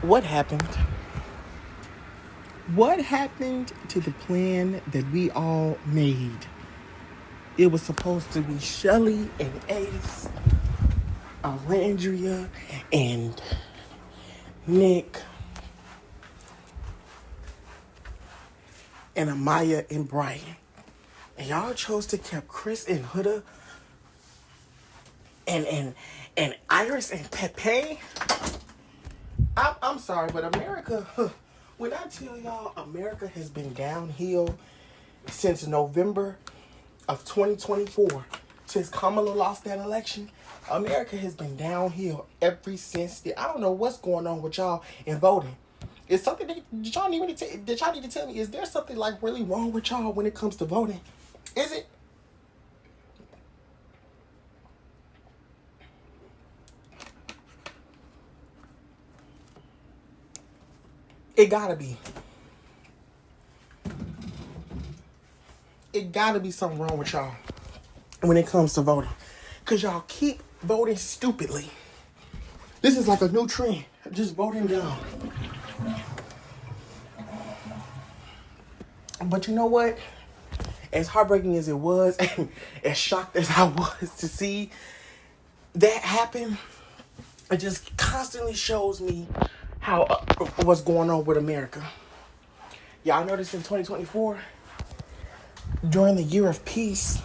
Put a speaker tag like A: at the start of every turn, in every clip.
A: What happened? What happened to the plan that we all made? It was supposed to be Chelley and Ace, Alandria, and Nick, and Amaya and Brian. And y'all chose to keep Chris and Huda and Iris and Pepe. I'm sorry, but America, when I tell y'all America has been downhill since November of 2024, since Kamala lost that election, America has been downhill ever since. I don't know what's going on with y'all in voting. Is something that y'all need to tell me? Is there something like really wrong with y'all when it comes to voting? Is it? It gotta be. It gotta be something wrong with y'all when it comes to voting. Cause y'all keep voting stupidly. This is like a new trend. Just voting down. But you know what? As heartbreaking as it was, and as shocked as I was to see that happen, it just constantly shows me how what's going on with America. Y'all noticed in 2024, during the year of peace,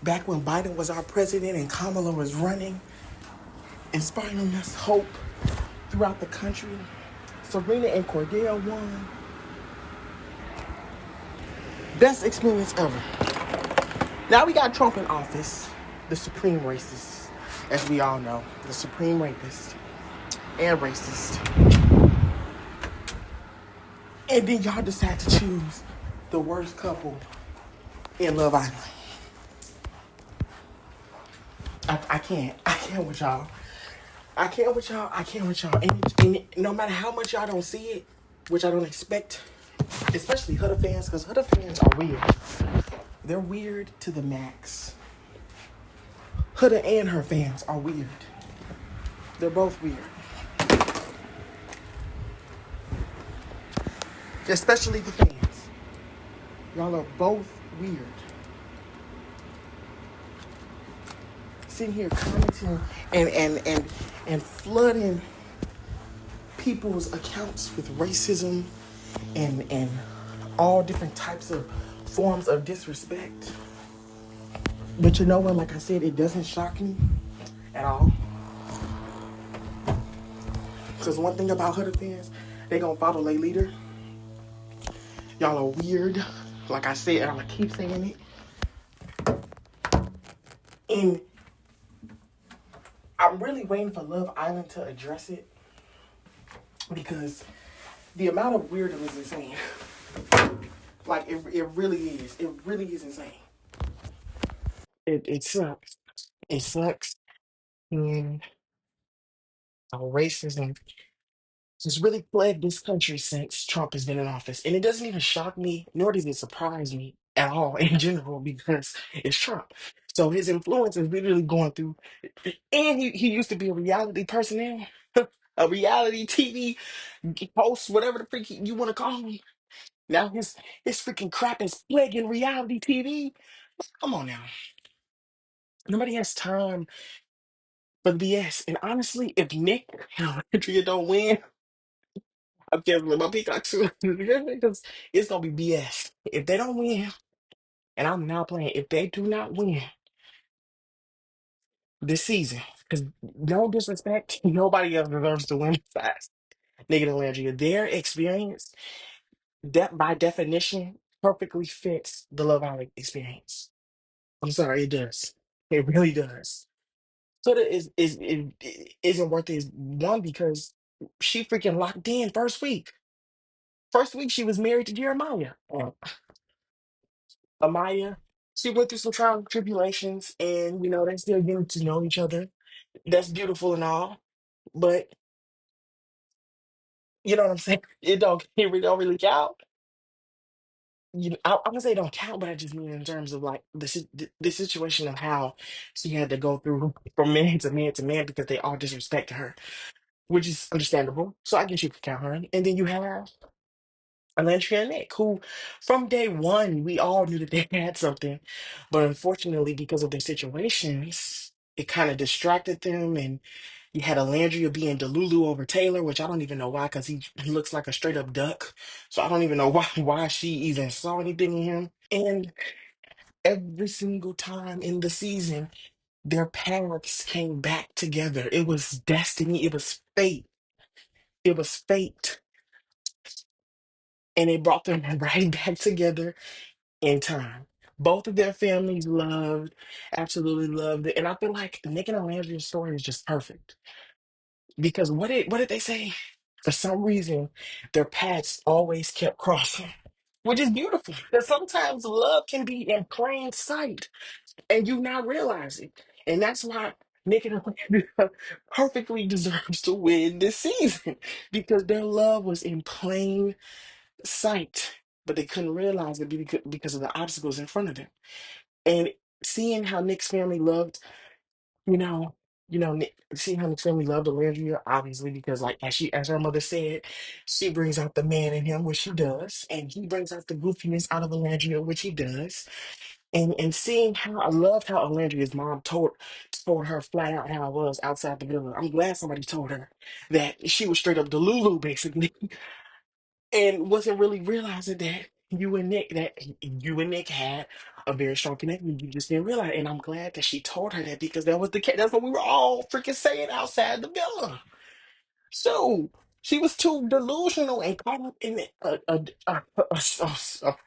A: back when Biden was our president and Kamala was running, inspiring us hope throughout the country, Serena and Cordell won. Best experience ever. Now we got Trump in office, the supreme racist, as we all know, the supreme rapist and racist. And then y'all decide to choose the worst couple in Love Island. I can't. I can't with y'all. I can't with y'all. I can't with y'all. And no matter how much y'all don't see it, which I don't expect, especially Huda fans, because Huda fans are weird. They're weird to the max. Huda and her fans are weird. They're both weird. Especially the fans. Y'all are both weird. Sitting here commenting and flooding people's accounts with racism and all different types of forms of disrespect. But you know what? Like I said, it doesn't shock me at all. Because one thing about Huda fans, they gonna follow their leader. Y'all are weird. Like I said, and I'm gonna keep saying it. And I'm really waiting for Love Island to address it. Because the amount of weirdness is insane. Like, it really is. It really is insane. It sucks. It sucks. And racism has really plagued this country since Trump has been in office. And it doesn't even shock me, nor does it surprise me at all in general, because it's Trump. So his influence is literally going through. And he used to be a reality person now, a reality TV host, whatever the freak you want to call him. Now his freaking crap is plaguing reality TV. Come on now. Nobody has time for the BS. And honestly, if Nick and Andrea don't win, I'm canceling my Peacock soon because it's gonna be BS. If they don't win, and I'm now playing, if they do not win this season, because no disrespect, nobody else deserves to win besides Nick and Andrea. Their experience, that by definition, perfectly fits the Love Island experience. I'm sorry, it does. It really does. So that isn't worth his one because she freaking locked in first week. First week she was married to Jeremiah. Amaya, she went through some trials and tribulations, and they still getting to know each other. That's beautiful and all, but you know what I'm saying. It don't really count. I'm gonna say it don't count, but I just mean in terms of like the situation of how she had to go through from man to man to man because they all disrespected her. which is understandable. So I guess you could count her. And then you have Alandria and Nick, who from day one, we all knew that they had something. But unfortunately, because of their situations, it kind of distracted them. And you had Alandria being Delulu over Taylor, which I don't even know why, because he looks like a straight up duck. So I don't even know why she even saw anything in him. And every single time in the season, their paths came back together. It was destiny. It was fate. It was fate. And it brought them right back together in time. Both of their families loved, absolutely loved it. And I feel like Nick and Alandria's story is just perfect. Because what did they say? For some reason, their paths always kept crossing, which is beautiful. Because sometimes love can be in plain sight and you not realize it. And that's why Nick and Alandria perfectly deserves to win this season because their love was in plain sight, but they couldn't realize it because of the obstacles in front of them. And seeing how Nick's family loved, you know, seeing how Nick's family loved Alandria, obviously, because like as her mother said, she brings out the man in him, which she does, and he brings out the goofiness out of Alandria, which he does. And seeing how I loved how Alandria's mom told her flat out how it was outside the villa. I'm glad somebody told her that she was straight up Delulu, basically, and wasn't really realizing that you and Nick had a very strong connection. You just didn't realize, and I'm glad that she told her that because that was the case. That's what we were all freaking saying outside the villa. So she was too delusional and caught up in a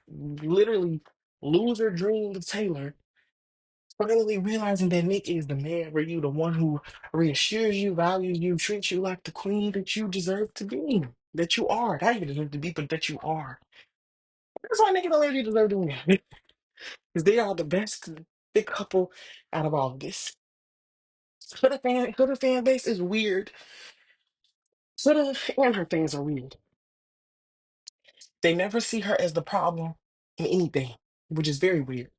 A: literally loser dream of Taylor. Finally realizing that Nick is the man for you, the one who reassures you, values you, treats you like the queen that you deserve to be, that you are. Not even deserve to be, but that you are. That's why Nick and Larry deserve to win. Because they are the best big couple out of all of this. Huda fan base is weird. Huda and her fans are weird. They never see her as the problem in anything, which is very weird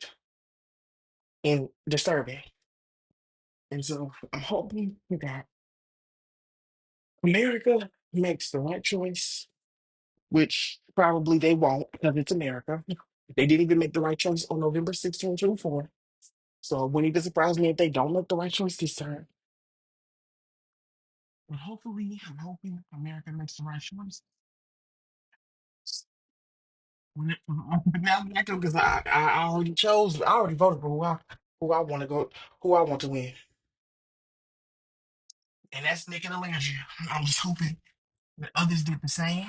A: and disturbing. And so I'm hoping that America makes the right choice, which probably they won't because it's America. They didn't even make the right choice on November 6th, 2024. So it wouldn't even surprise me if they don't make the right choice this time. But hopefully, I'm hoping America makes the right choice. But now back up because I already chose, I already voted for who I want to go, who I want to win. And that's Nick and Alandria. I'm just hoping that others did the same.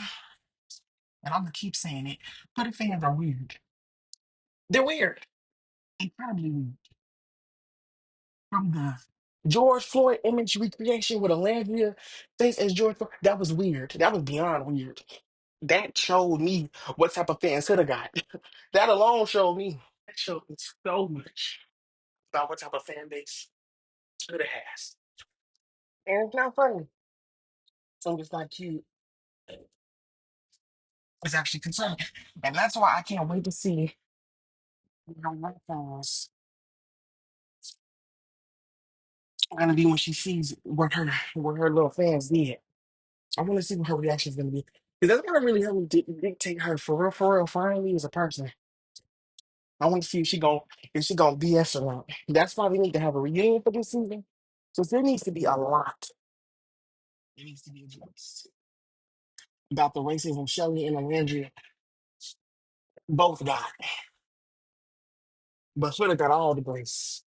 A: And I'm gonna keep saying it. But the fans are weird. They're weird. Incredibly weird. From the George Floyd image recreation with Alandria face as George Floyd, that was weird. That was beyond weird. That showed me what type of fans could have got. That alone showed me. That showed me so much about what type of fan base could have has. And it's not funny. So it's not cute. It's actually concerning. And that's why I can't wait to see what fans are gonna be when she sees what her little fans did. I want to see what her reaction is gonna be. Because that's gonna really help me dictate her for real, finally as a person. I want to see if she gonna BS or not. That's why we need to have a reunion for this season. So there needs to be a lot. It needs to be addressed about the racism Chelley and Alandria both got, but should have got all the grace,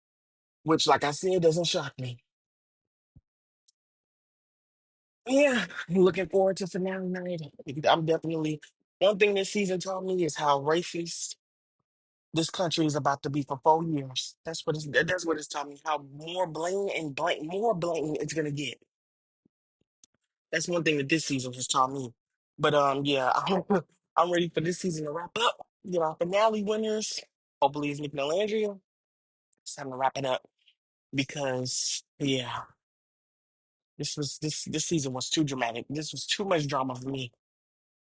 A: which, like I said, doesn't shock me. Yeah, looking forward to finale night. I'm definitely one thing this season taught me is how racist this country is about to be for 4 years. That's what it's taught me. How more blatant it's gonna get. That's one thing that this season has taught me. But yeah, I'm ready for this season to wrap up. Get our finale winners. Hopefully it's Nick and Landria. It's time to wrap it up because yeah, this season was too dramatic. This was too much drama for me.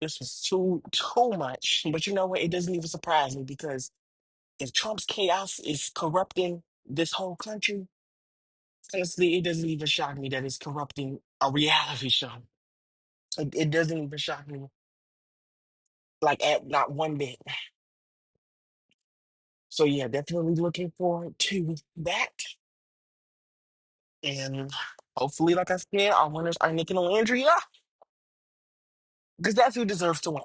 A: This was too much. But you know what? It doesn't even surprise me because if Trump's chaos is corrupting this whole country, Honestly, it doesn't even shock me that it's corrupting a reality show. It doesn't even shock me, like at not one bit. So yeah, definitely looking forward to that. And hopefully, like I said, our winners are Nick and Landria, because that's who deserves to win.